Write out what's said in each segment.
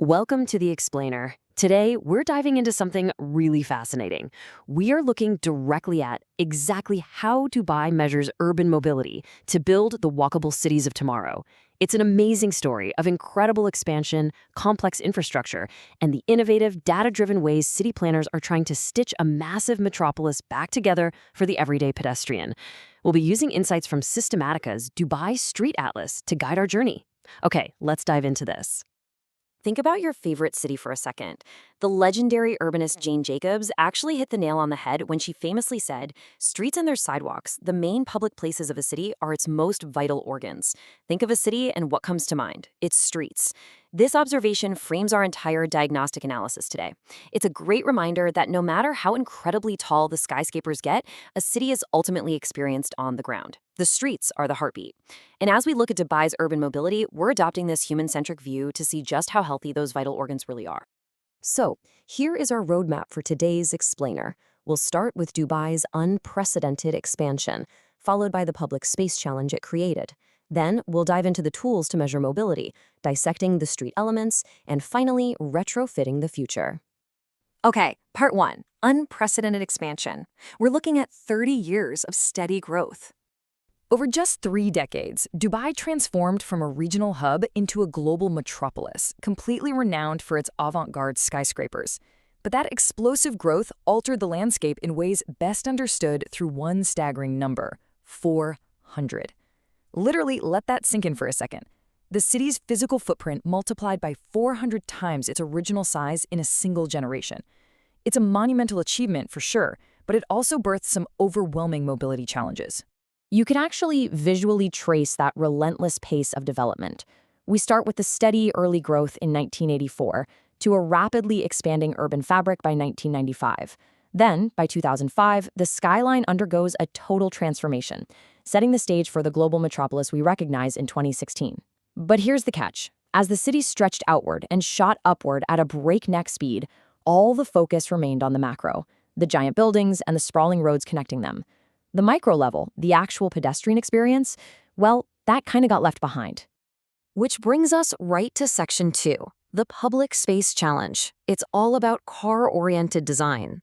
Welcome to The Explainer. Today, we're diving into something really fascinating. We are looking directly at exactly how Dubai measures urban mobility to build the walkable cities of tomorrow. It's an amazing story of incredible expansion, complex infrastructure, and the innovative, data-driven ways city planners are trying to stitch a massive metropolis back together for the everyday pedestrian. We'll be using insights from Systematica's Dubai Street Atlas to guide our journey. Okay, let's dive into this. Think about your favorite city for a second. The legendary urbanist Jane Jacobs actually hit the nail on the head when she famously said, "Streets and their sidewalks, the main public places of a city, are its most vital organs." Think of a city and what comes to mind? Its streets. This observation frames our entire diagnostic analysis today. It's a great reminder that no matter how incredibly tall the skyscrapers get, a city is ultimately experienced on the ground. The streets are the heartbeat. And as we look at Dubai's urban mobility, we're adopting this human-centric view to see just how healthy those vital organs really are. So, here is our roadmap for today's explainer. We'll start with Dubai's unprecedented expansion, followed by the public space challenge it created. Then, we'll dive into the tools to measure mobility, dissecting the street elements, and finally, retrofitting the future. Okay, part one, unprecedented expansion. We're looking at 30 years of steady growth. Over just 3 decades, Dubai transformed from a regional hub into a global metropolis, completely renowned for its avant-garde skyscrapers. But that explosive growth altered the landscape in ways best understood through one staggering number: 400. Literally, let that sink in for a second. The city's physical footprint multiplied by 400 times its original size in a single generation. It's a monumental achievement for sure, but it also birthed some overwhelming mobility challenges. You can actually visually trace that relentless pace of development. We start with the steady early growth in 1984 to a rapidly expanding urban fabric by 1995. Then, by 2005, the skyline undergoes a total transformation, setting the stage for the global metropolis we recognize in 2016. But here's the catch. As the city stretched outward and shot upward at a breakneck speed, all the focus remained on the macro, the giant buildings and the sprawling roads connecting them. The micro level, the actual pedestrian experience, well, that kind of got left behind. Which brings us right to section 2, the public space challenge. It's all about car-oriented design.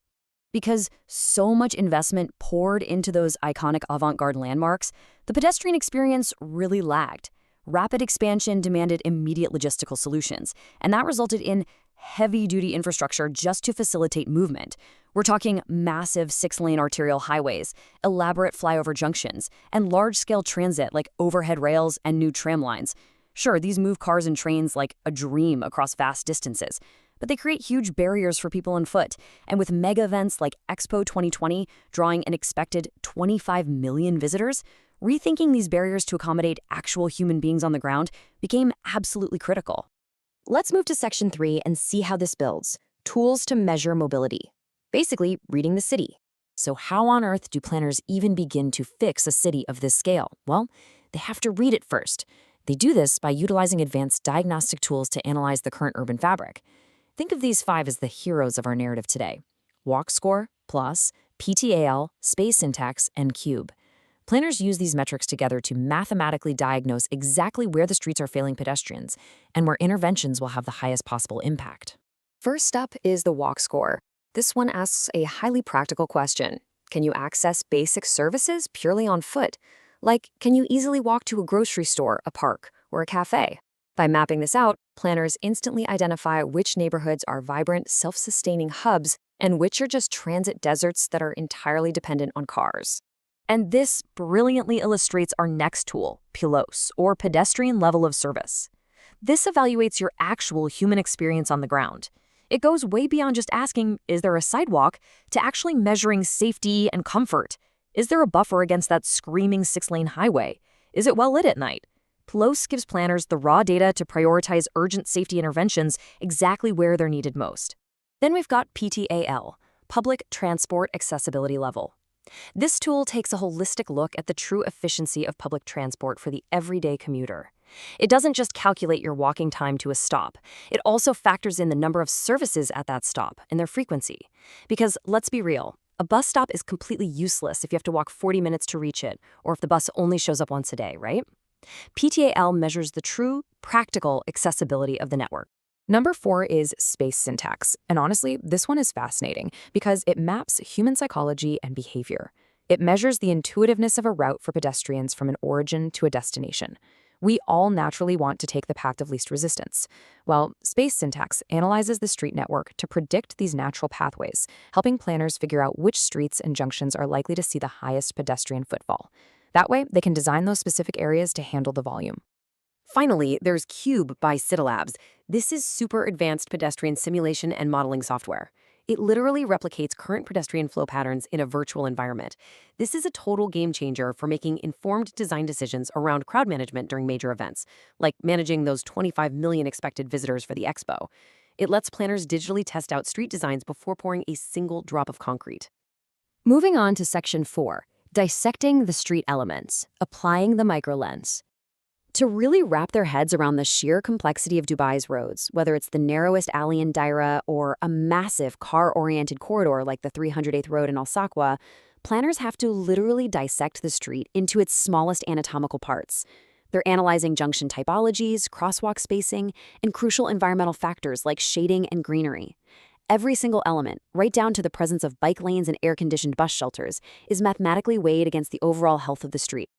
Because so much investment poured into those iconic avant-garde landmarks, the pedestrian experience really lagged. Rapid expansion demanded immediate logistical solutions, and that resulted in heavy-duty infrastructure just to facilitate movement. We're talking massive 6-lane arterial highways, elaborate flyover junctions, and large-scale transit like overhead rails and new tram lines. Sure, these move cars and trains like a dream across vast distances, but they create huge barriers for people on foot. And with mega events like Expo 2020 drawing an expected 25 million visitors, rethinking these barriers to accommodate actual human beings on the ground became absolutely critical. Let's move to section 3 and see how this builds. Tools to measure mobility. Basically, reading the city. So how on earth do planners even begin to fix a city of this scale? Well, they have to read it first. They do this by utilizing advanced diagnostic tools to analyze the current urban fabric. Think of these 5 as the heroes of our narrative today: walk score, plus, PTAL, space syntax, and cube. Planners use these metrics together to mathematically diagnose exactly where the streets are failing pedestrians and where interventions will have the highest possible impact. First up is the walk score. This one asks a highly practical question. Can you access basic services purely on foot? Like, can you easily walk to a grocery store, a park, or a cafe? By mapping this out, planners instantly identify which neighborhoods are vibrant, self-sustaining hubs and which are just transit deserts that are entirely dependent on cars. And this brilliantly illustrates our next tool, PLOS, or pedestrian level of service. This evaluates your actual human experience on the ground. It goes way beyond just asking, is there a sidewalk, to actually measuring safety and comfort. Is there a buffer against that screaming 6-lane highway? Is it well lit at night? PLOS gives planners the raw data to prioritize urgent safety interventions exactly where they're needed most. Then we've got PTAL, Public Transport Accessibility Level. This tool takes a holistic look at the true efficiency of public transport for the everyday commuter. It doesn't just calculate your walking time to a stop. It also factors in the number of services at that stop and their frequency. Because let's be real, a bus stop is completely useless if you have to walk 40 minutes to reach it, or if the bus only shows up once a day, right? PTAL measures the true, practical accessibility of the network. Number 4 is space syntax. And honestly, this one is fascinating because it maps human psychology and behavior. It measures the intuitiveness of a route for pedestrians from an origin to a destination. We all naturally want to take the path of least resistance. Well, space syntax analyzes the street network to predict these natural pathways, helping planners figure out which streets and junctions are likely to see the highest pedestrian footfall. That way, they can design those specific areas to handle the volume. Finally, there's Cube by Labs. This is super advanced pedestrian simulation and modeling software. It literally replicates current pedestrian flow patterns in a virtual environment. This is a total game changer for making informed design decisions around crowd management during major events, like managing those 25 million expected visitors for the expo. It lets planners digitally test out street designs before pouring a single drop of concrete. Moving on to Section 4, dissecting the street elements, applying the microlens. To really wrap their heads around the sheer complexity of Dubai's roads, whether it's the narrowest alley in Daira or a massive car-oriented corridor like the 308th Road in Al Saqwa, planners have to literally dissect the street into its smallest anatomical parts. They're analyzing junction typologies, crosswalk spacing, and crucial environmental factors like shading and greenery. Every single element, right down to the presence of bike lanes and air-conditioned bus shelters, is mathematically weighed against the overall health of the street.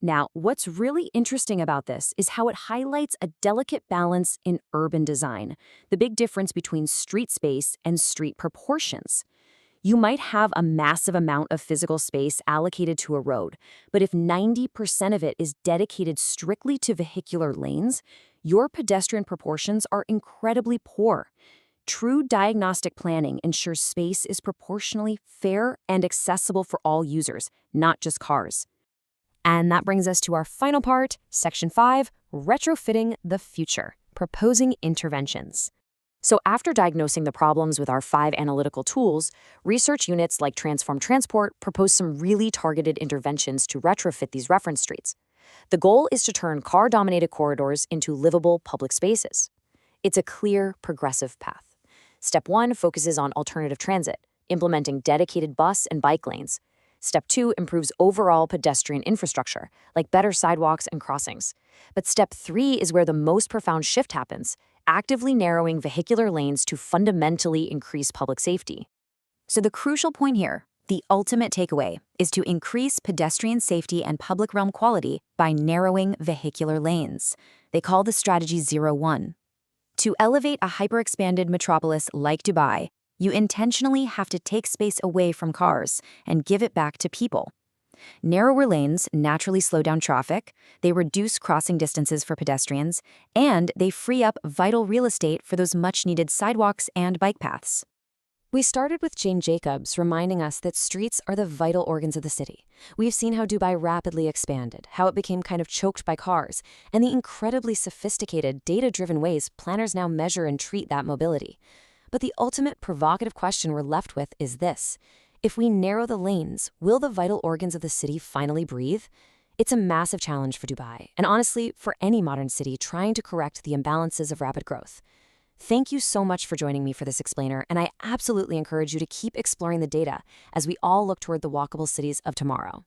Now, what's really interesting about this is how it highlights a delicate balance in urban design, the big difference between street space and street proportions. You might have a massive amount of physical space allocated to a road, but if 90% of it is dedicated strictly to vehicular lanes, your pedestrian proportions are incredibly poor. True diagnostic planning ensures space is proportionally fair and accessible for all users, not just cars. And that brings us to our final part, Section 5, retrofitting the future, proposing interventions. So after diagnosing the problems with our 5 analytical tools, research units like Transform Transport propose some really targeted interventions to retrofit these reference streets. The goal is to turn car-dominated corridors into livable public spaces. It's a clear, progressive path. Step 1 focuses on alternative transit, implementing dedicated bus and bike lanes. Step 2 improves overall pedestrian infrastructure, like better sidewalks and crossings. But Step 3 is where the most profound shift happens, actively narrowing vehicular lanes to fundamentally increase public safety. So the crucial point here, the ultimate takeaway, is to increase pedestrian safety and public realm quality by narrowing vehicular lanes. They call the strategy 0-1. To elevate a hyper-expanded metropolis like Dubai, you intentionally have to take space away from cars and give it back to people. Narrower lanes naturally slow down traffic, they reduce crossing distances for pedestrians, and they free up vital real estate for those much-needed sidewalks and bike paths. We started with Jane Jacobs reminding us that streets are the vital organs of the city. We've seen how Dubai rapidly expanded, how it became kind of choked by cars, and the incredibly sophisticated, data-driven ways planners now measure and treat that mobility. But the ultimate provocative question we're left with is this. If we narrow the lanes, will the vital organs of the city finally breathe? It's a massive challenge for Dubai, and honestly, for any modern city trying to correct the imbalances of rapid growth. Thank you so much for joining me for this explainer, and I absolutely encourage you to keep exploring the data as we all look toward the walkable cities of tomorrow.